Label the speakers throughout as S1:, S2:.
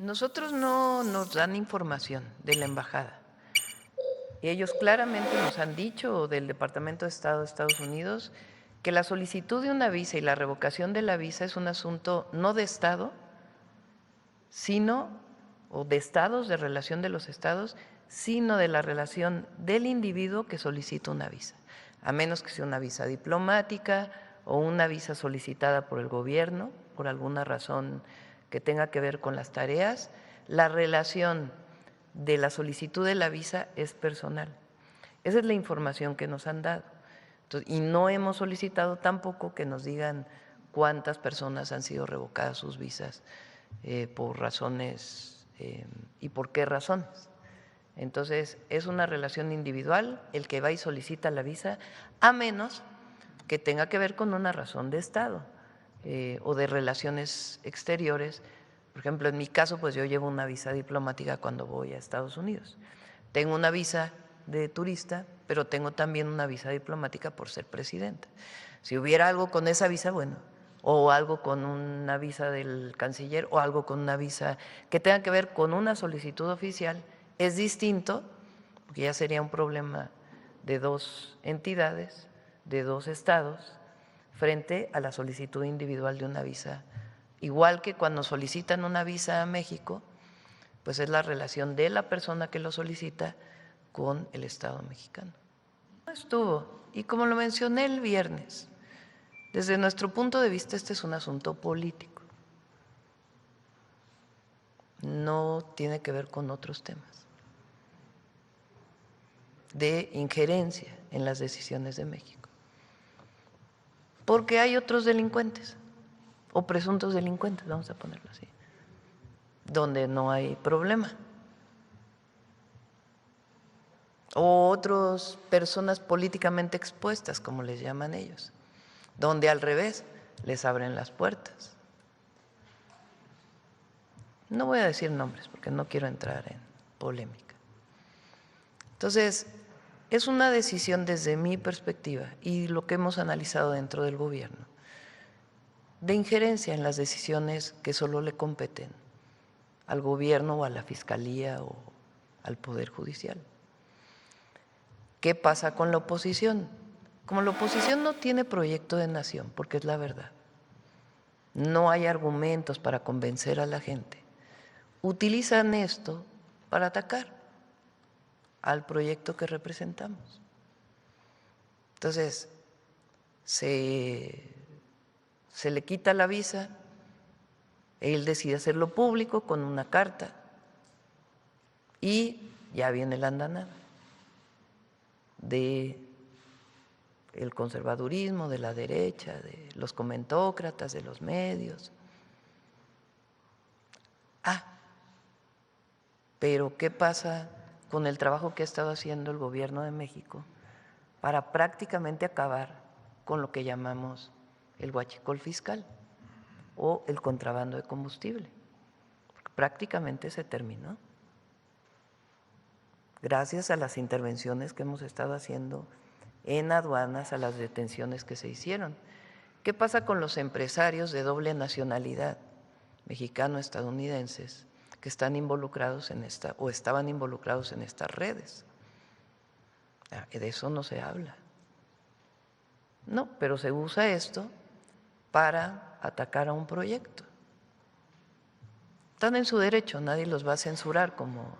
S1: Nosotros no nos dan información de la embajada. Y ellos claramente nos han dicho, del Departamento de Estado de Estados Unidos, que la solicitud de una visa y la revocación de la visa es un asunto no de Estado, sino, o de estados, de relación de los estados, sino de la relación del individuo que solicita una visa, a menos que sea una visa diplomática o una visa solicitada por el gobierno, por alguna razón que tenga que ver con las tareas. La relación de la solicitud de la visa es personal. Esa es la información que nos han dado. Entonces, y no hemos solicitado tampoco que nos digan cuántas personas han sido revocadas sus visas por razones y por qué razones. Entonces, es una relación individual el que va y solicita la visa, a menos que tenga que ver con una razón de Estado o de relaciones exteriores. Por ejemplo, en mi caso, pues yo llevo una visa diplomática cuando voy a Estados Unidos. Tengo una visa de turista, pero tengo también una visa diplomática por ser presidenta. Si hubiera algo con esa visa, bueno, o algo con una visa del canciller o algo con una visa que tenga que ver con una solicitud oficial, es distinto, porque ya sería un problema de dos entidades, de dos estados, frente a la solicitud individual de una visa. Igual que cuando solicitan una visa a México, pues es la relación de la persona que lo solicita con el Estado mexicano. No estuvo, y como lo mencioné el viernes, desde nuestro punto de vista este es un asunto político, no tiene que ver con otros temas de injerencia en las decisiones de México, porque hay otros delincuentes o presuntos delincuentes, vamos a ponerlo así, donde no hay problema, o otras personas políticamente expuestas, como les llaman ellos, donde al revés les abren las puertas. No voy a decir nombres porque no quiero entrar en polémica. Entonces, es una decisión desde mi perspectiva y lo que hemos analizado dentro del gobierno, de injerencia en las decisiones que solo le competen al gobierno o a la fiscalía o al Poder Judicial. ¿Qué pasa con la oposición? Como la oposición no tiene proyecto de nación, porque es la verdad, no hay argumentos para convencer a la gente, utilizan esto para atacar al proyecto que representamos. Entonces, se le quita la visa, él decide hacerlo público con una carta y ya viene la andanada de el conservadurismo, de la derecha, de los comentócratas, de los medios. Pero ¿qué pasa con el trabajo que ha estado haciendo el gobierno de México para prácticamente acabar con lo que llamamos el huachicol fiscal o el contrabando de combustible? Porque prácticamente se terminó, gracias a las intervenciones que hemos estado haciendo en aduanas, a las detenciones que se hicieron. ¿Qué pasa con los empresarios de doble nacionalidad, mexicano-estadounidenses, que están involucrados en esta o estaban involucrados en estas redes? De eso no se habla. No, pero se usa esto para atacar a un proyecto. Están en su derecho, nadie los va a censurar como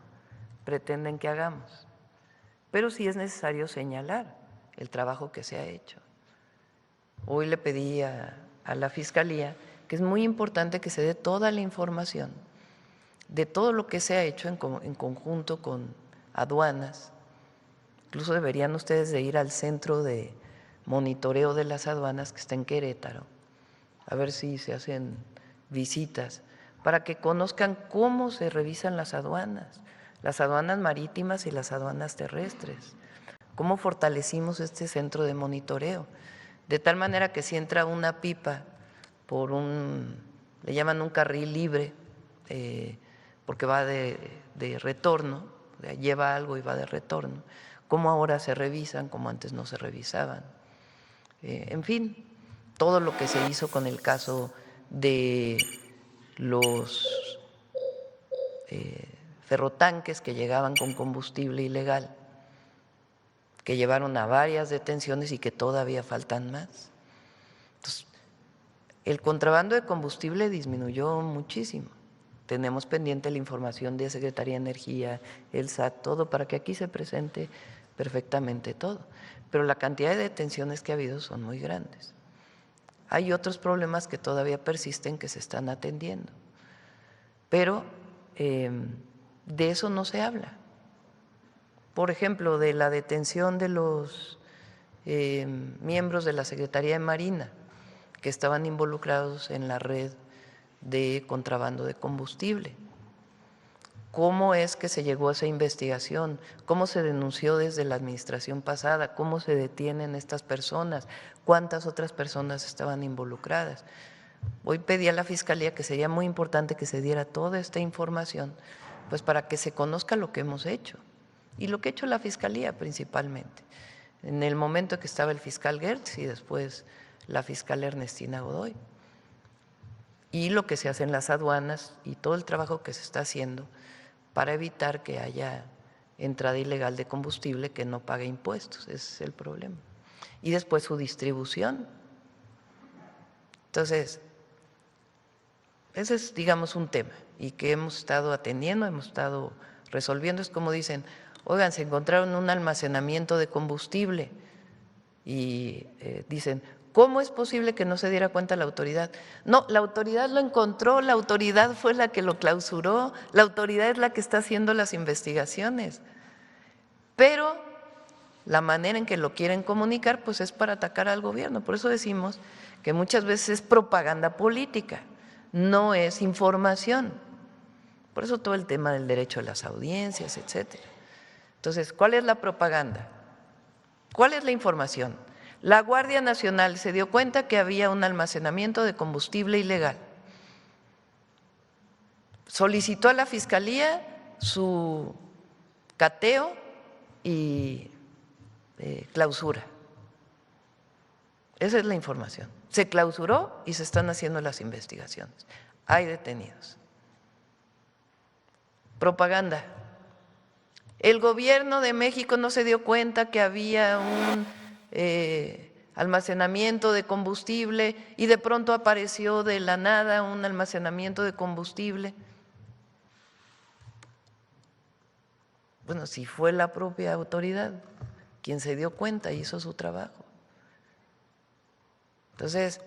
S1: pretenden que hagamos, pero sí es necesario señalar el trabajo que se ha hecho. Hoy le pedí a la Fiscalía que es muy importante que se dé toda la información de todo lo que se ha hecho en conjunto con aduanas. Incluso deberían ustedes de ir al centro de monitoreo de las aduanas que está en Querétaro, a ver si se hacen visitas para que conozcan cómo se revisan las aduanas marítimas y las aduanas terrestres, cómo fortalecimos este centro de monitoreo, de tal manera que si entra una pipa por le llaman un carril libre, porque va de retorno, lleva algo y va de retorno, cómo ahora se revisan, como antes no se revisaban. En fin, todo lo que se hizo con el caso de los ferrotanques que llegaban con combustible ilegal, que llevaron a varias detenciones y que todavía faltan más. Entonces, el contrabando de combustible disminuyó muchísimo. Tenemos pendiente la información de Secretaría de Energía, el SAT, todo, para que aquí se presente perfectamente todo. Pero la cantidad de detenciones que ha habido son muy grandes. Hay otros problemas que todavía persisten que se están atendiendo, pero de eso no se habla. Por ejemplo, de la detención de los miembros de la Secretaría de Marina que estaban involucrados en la red de contrabando de combustible. ¿Cómo es que se llegó a esa investigación? ¿Cómo se denunció desde la administración pasada? ¿Cómo se detienen estas personas? ¿Cuántas otras personas estaban involucradas? Hoy pedí a la Fiscalía que sería muy importante que se diera toda esta información, pues para que se conozca lo que hemos hecho y lo que ha hecho la Fiscalía principalmente. En el momento que estaba el fiscal Gertz y después la fiscal Ernestina Godoy, y lo que se hace en las aduanas y todo el trabajo que se está haciendo para evitar que haya entrada ilegal de combustible que no pague impuestos, ese es el problema. Y después su distribución. Entonces, ese es, digamos, un tema y que hemos estado atendiendo, hemos estado resolviendo. Es como dicen, oigan, se encontraron un almacenamiento de combustible y dicen, ¿cómo es posible que no se diera cuenta la autoridad? No, la autoridad lo encontró, la autoridad fue la que lo clausuró, la autoridad es la que está haciendo las investigaciones. Pero la manera en que lo quieren comunicar pues es para atacar al gobierno. Por eso decimos que muchas veces es propaganda política, no es información. Por eso todo el tema del derecho a las audiencias, etcétera. Entonces, ¿cuál es la propaganda? ¿Cuál es la información? La Guardia Nacional se dio cuenta que había un almacenamiento de combustible ilegal. Solicitó a la Fiscalía su cateo y clausura. Esa es la información. Se clausuró y se están haciendo las investigaciones. Hay detenidos. Propaganda. El gobierno de México no se dio cuenta que había un almacenamiento de combustible y de pronto apareció de la nada un almacenamiento de combustible. Bueno, si fue la propia autoridad quien se dio cuenta y hizo su trabajo. Entonces,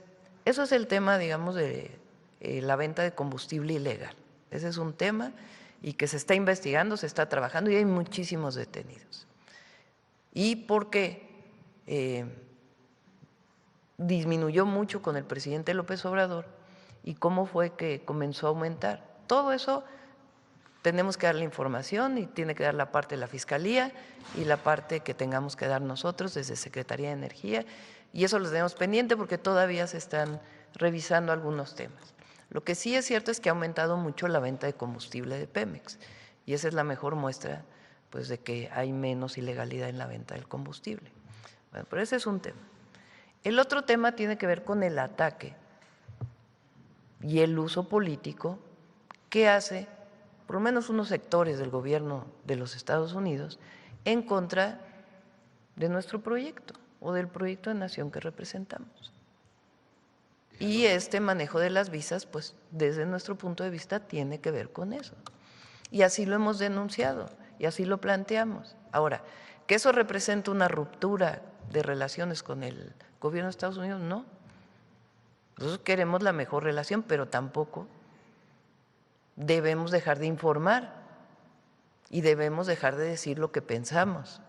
S1: eso es el tema, digamos, de la venta de combustible ilegal. Ese es un tema y que se está investigando, se está trabajando y hay muchísimos detenidos. ¿Y por qué? Disminuyó mucho con el presidente López Obrador y cómo fue que comenzó a aumentar. Todo eso tenemos que dar la información y tiene que dar la parte de la Fiscalía y la parte que tengamos que dar nosotros desde Secretaría de Energía, y eso lo tenemos pendiente porque todavía se están revisando algunos temas. Lo que sí es cierto es que ha aumentado mucho la venta de combustible de Pemex y esa es la mejor muestra pues de que hay menos ilegalidad en la venta del combustible. Bueno, pero ese es un tema. El otro tema tiene que ver con el ataque y el uso político que hace por lo menos unos sectores del gobierno de los Estados Unidos en contra de nuestro proyecto o del proyecto de nación que representamos. Y este manejo de las visas, pues desde nuestro punto de vista tiene que ver con eso. Y así lo hemos denunciado y así lo planteamos. Ahora, ¿que eso representa una ruptura de relaciones con el gobierno de Estados Unidos? No. Nosotros queremos la mejor relación, pero tampoco debemos dejar de informar y debemos dejar de decir lo que pensamos,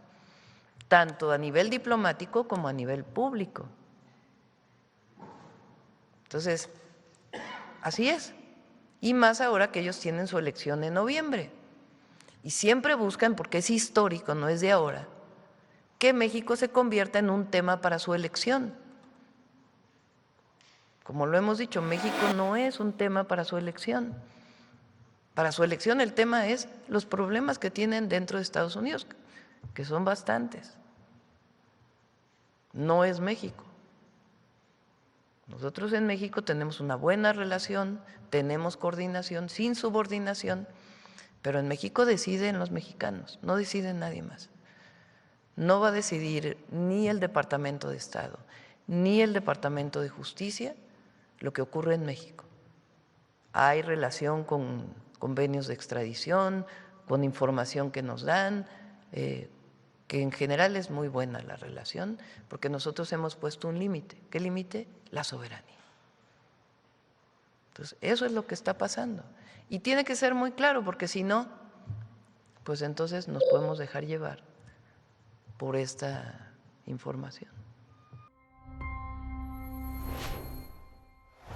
S1: tanto a nivel diplomático como a nivel público. Entonces, así es. Y más ahora que ellos tienen su elección en noviembre. Y siempre buscan, porque es histórico, no es de ahora, que México se convierta en un tema para su elección. Como lo hemos dicho, México no es un tema para su elección. Para su elección el tema es los problemas que tienen dentro de Estados Unidos, que son bastantes. No es México. Nosotros en México tenemos una buena relación, tenemos coordinación, sin subordinación, Pero en México deciden los mexicanos, no decide nadie más. No va a decidir ni el Departamento de Estado, ni el Departamento de Justicia lo que ocurre en México. Hay relación con convenios de extradición, con información que nos dan, que en general es muy buena la relación, porque nosotros hemos puesto un límite. ¿Qué límite? La soberanía. Entonces, eso es lo que está pasando. Y tiene que ser muy claro, porque si no, pues entonces nos podemos dejar llevar por esta información.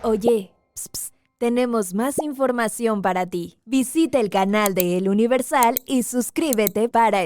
S2: Oye, tenemos más información para ti. Visita el canal de El Universal y suscríbete para